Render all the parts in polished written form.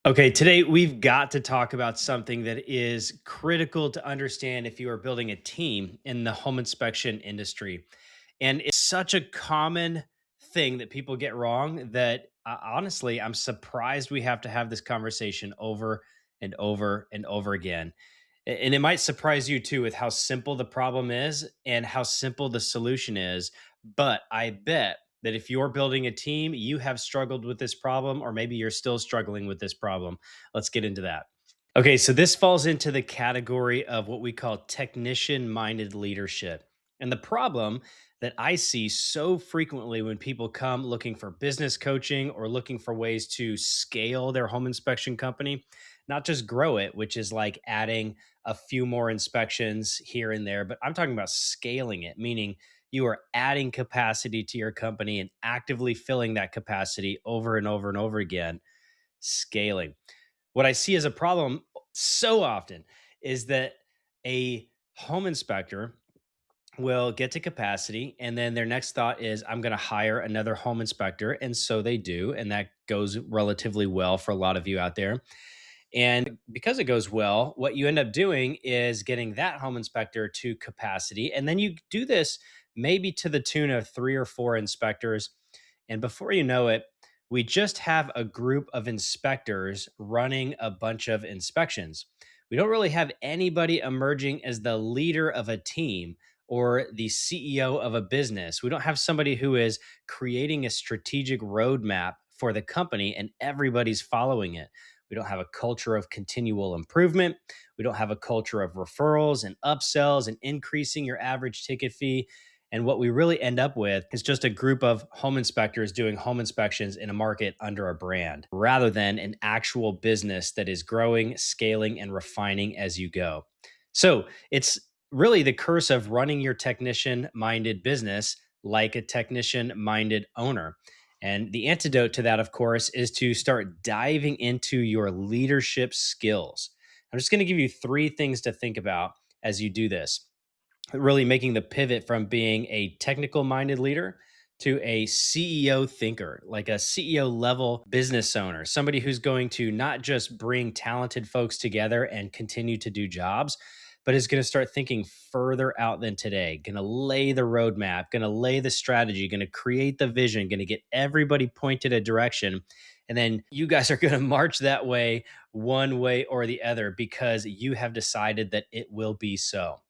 Okay, today we've got to talk about something that is critical to understand if you are building a team in the home inspection industry. And it's such a common thing that people get wrong that honestly, I'm surprised we have to have this conversation over and over and over again. And it might surprise you too with how simple the problem is and how simple the solution is. But I bet that if you're building a team, you have struggled with this problem, or maybe you're still struggling with this problem. Let's get into that. Okay, so this falls into the category of what we call technician minded leadership. And the problem that I see so frequently when people come looking for business coaching or looking for ways to scale their home inspection company, not just grow it, which is like adding a few more inspections here and there, but I'm talking about scaling it, meaning you are adding capacity to your company and actively filling that capacity over and over and over again, scaling. What I see as a problem so often is that a home inspector will get to capacity and then their next thought is I'm going to hire another home inspector, and so they do, and that goes relatively well for a lot of you out there. And because it goes well, what you end up doing is getting that home inspector to capacity. And then you do this maybe to the tune of three or four inspectors. And before you know it, we just have a group of inspectors running a bunch of inspections. We don't really have anybody emerging as the leader of a team or the CEO of a business. We don't have somebody who is creating a strategic roadmap for the company and everybody's following it. We don't have a culture of continual improvement. We don't have a culture of referrals and upsells and increasing your average ticket fee. And what we really end up with is just a group of home inspectors doing home inspections in a market under a brand rather than an actual business that is growing, scaling, and refining as you go. So it's really the curse of running your technician minded business like a technician minded owner. And the antidote to that, of course, is to start diving into your leadership skills. I'm just going to give you three things to think about as you do this, really making the pivot from being a technical minded leader to a CEO thinker, like a CEO level business owner, somebody who's going to not just bring talented folks together and continue to do jobs, but is going to start thinking further out than today, going to lay the roadmap, going to lay the strategy, going to create the vision, going to get everybody pointed a direction. And then you guys are going to march that way, one way or the other, because you have decided that it will be so.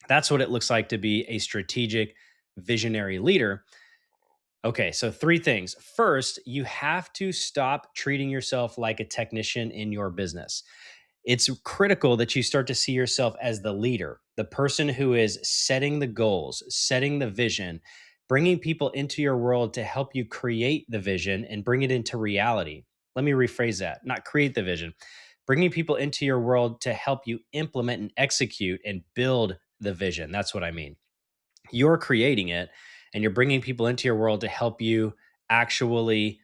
That's what it looks like to be a strategic, visionary leader. Okay, so three things. First, you have to stop treating yourself like a technician in your business. It's critical that you start to see yourself as the leader, the person who is setting the goals, setting the vision, bringing people into your world to help you create the vision and bring it into reality. Let me rephrase that, not create the vision, bringing people into your world to help you implement and execute and build the vision. That's what I mean. You're creating it and you're bringing people into your world to help you actually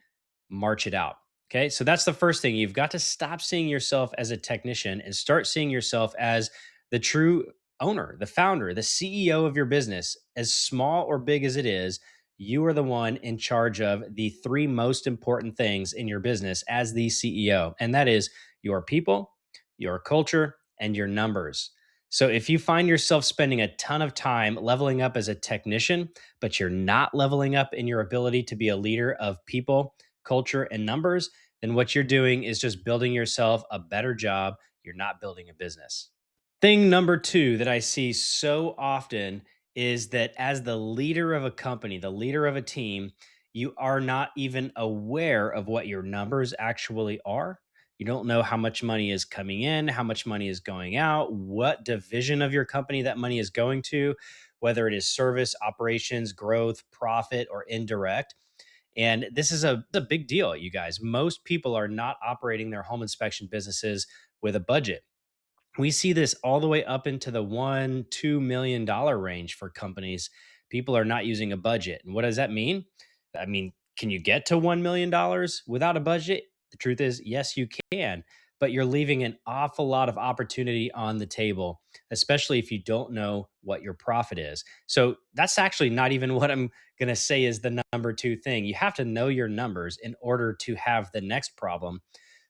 march it out. Okay. So that's the first thing. You've got to stop seeing yourself as a technician and start seeing yourself as the true owner, the founder, the CEO of your business. As small or big as it is, you are the one in charge of the three most important things in your business as the CEO. And that is your people, your culture, and your numbers. So if you find yourself spending a ton of time leveling up as a technician, but you're not leveling up in your ability to be a leader of people, culture, and numbers, then what you're doing is just building yourself a better job. You're not building a business. Thing number two that I see so often is that as the leader of a company, the leader of a team, you are not even aware of what your numbers actually are. You don't know how much money is coming in, how much money is going out, what division of your company that money is going to, whether it is service, operations, growth, profit, or indirect. And this is a big deal, you guys. Most people are not operating their home inspection businesses with a budget. We see this all the way up into the $1, $2 million range for companies. People are not using a budget. And what does that mean? I mean, can you get to $1 million without a budget? The truth is, yes, you can, but you're leaving an awful lot of opportunity on the table, especially if you don't know what your profit is. So that's actually not even what I'm going to say is the number two thing. You have to know your numbers in order to have the next problem,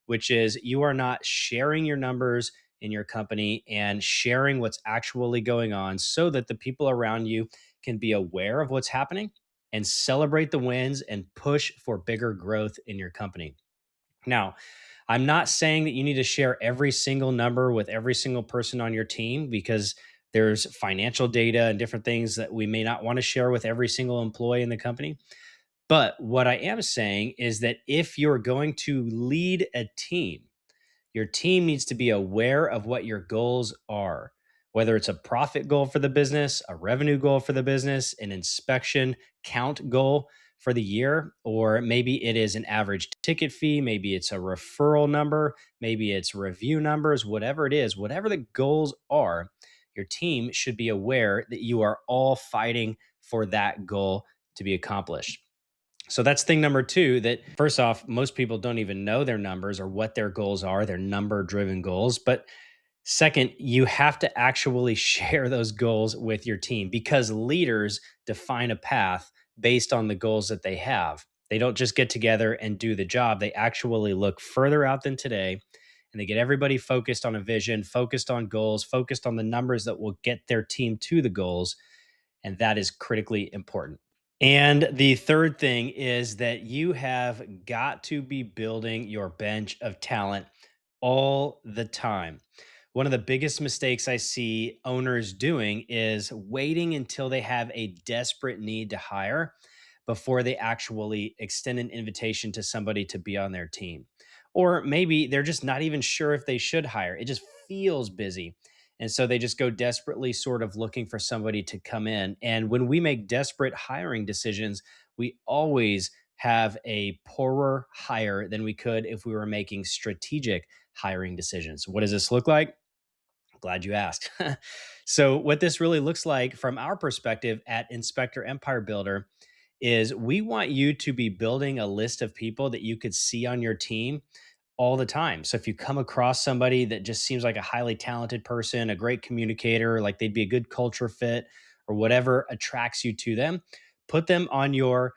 which is you are not sharing your numbers in your company and sharing what's actually going on so that the people around you can be aware of what's happening and celebrate the wins and push for bigger growth in your company. Now, I'm not saying that you need to share every single number with every single person on your team because there's financial data and different things that we may not want to share with every single employee in the company. But what I am saying is that if you're going to lead a team, your team needs to be aware of what your goals are, whether it's a profit goal for the business, a revenue goal for the business, an inspection count goal for the year, or maybe it is an average ticket fee, maybe it's a referral number, maybe it's review numbers, whatever it is, whatever the goals are, your team should be aware that you are all fighting for that goal to be accomplished. So that's thing number two, that first off, most people don't even know their numbers or what their goals are, their number driven goals. But second, you have to actually share those goals with your team because leaders define a path based on the goals that they have. They don't just get together and do the job, they actually look further out than today and they get everybody focused on a vision, focused on goals, focused on the numbers that will get their team to the goals. And that is critically important. And the third thing is that you have got to be building your bench of talent all the time. One of the biggest mistakes I see owners doing is waiting until they have a desperate need to hire before they actually extend an invitation to somebody to be on their team. Or maybe they're just not even sure if they should hire. It just feels busy. And so they just go desperately sort of looking for somebody to come in. And when we make desperate hiring decisions, we always have a poorer hire than we could if we were making strategic hiring decisions. What does this look like? Glad you asked. So, what this really looks like from our perspective at Inspector Empire Builder is we want you to be building a list of people that you could see on your team all the time. So if you come across somebody that just seems like a highly talented person, a great communicator, like they'd be a good culture fit or whatever attracts you to them, put them on your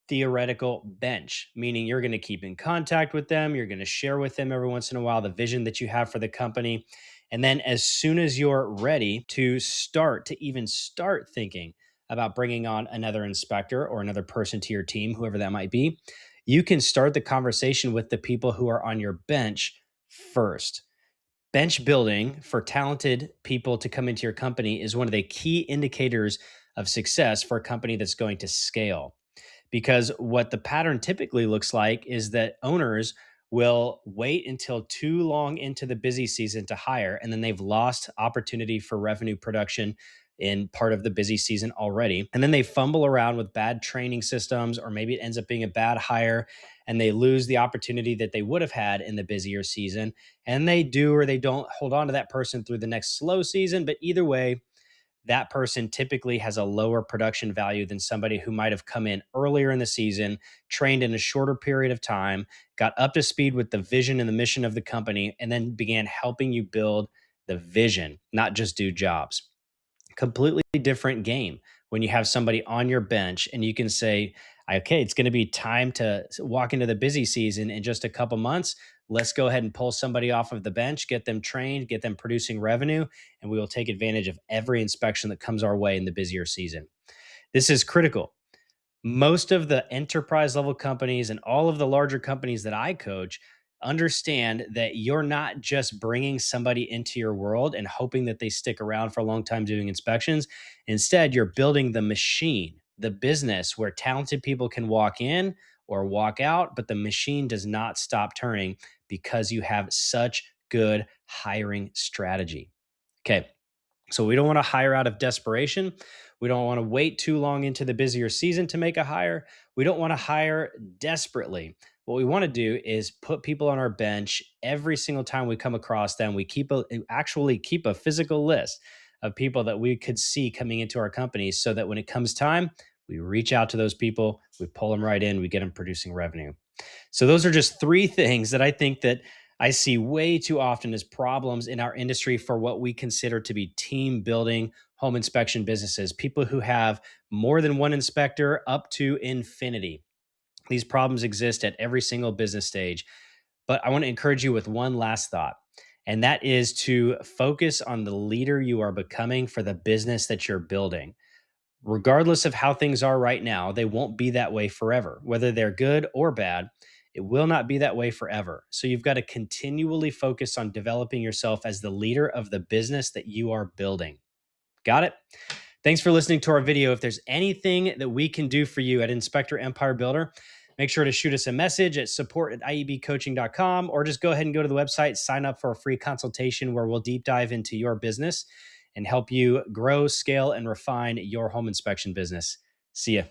theoretical bench, meaning you're going to keep in contact with them. You're going to share with them every once in a while the vision that you have for the company. And then as soon as you're ready to even start thinking about bringing on another inspector or another person to your team, whoever that might be, you can start the conversation with the people who are on your bench first. Bench building for talented people to come into your company is one of the key indicators of success for a company that's going to scale. Because what the pattern typically looks like is that owners will wait until too long into the busy season to hire, and then they've lost opportunity for revenue production in part of the busy season already. And then they fumble around with bad training systems, or maybe it ends up being a bad hire, and they lose the opportunity that they would have had in the busier season. And they do or they don't hold on to that person through the next slow season. But either way, that person typically has a lower production value than somebody who might have come in earlier in the season, trained in a shorter period of time, got up to speed with the vision and the mission of the company, and then began helping you build the vision, not just do jobs. Completely different game when you have somebody on your bench and you can say, okay, it's going to be time to walk into the busy season in just a couple months. Let's go ahead and pull somebody off of the bench, get them trained, get them producing revenue, and we will take advantage of every inspection that comes our way in the busier season. This is critical. Most of the enterprise level companies and all of the larger companies that I coach understand that you're not just bringing somebody into your world and hoping that they stick around for a long time doing inspections. Instead, you're building the machine, the business where talented people can walk in or walk out, but the machine does not stop turning because you have such good hiring strategy. Okay. So we don't want to hire out of desperation. We don't want to wait too long into the busier season to make a hire. We don't want to hire desperately. What we want to do is put people on our bench every single time we come across them. We actually keep a physical list of people that we could see coming into our company so that when it comes time, we reach out to those people, we pull them right in, we get them producing revenue. So those are just three things that I think that I see way too often as problems in our industry for what we consider to be team building home inspection businesses, people who have more than one inspector up to infinity. These problems exist at every single business stage. But I want to encourage you with one last thought, and that is to focus on the leader you are becoming for the business that you're building. Regardless of how things are right now, they won't be that way forever. Whether they're good or bad, it will not be that way forever. So you've got to continually focus on developing yourself as the leader of the business that you are building. Got it? Thanks for listening to our video. If there's anything that we can do for you at Inspector Empire Builder, make sure to shoot us a message at support@iebcoaching.com, or just go ahead and go to the website, sign up for a free consultation where we'll deep dive into your business and help you grow, scale, and refine your home inspection business. See ya.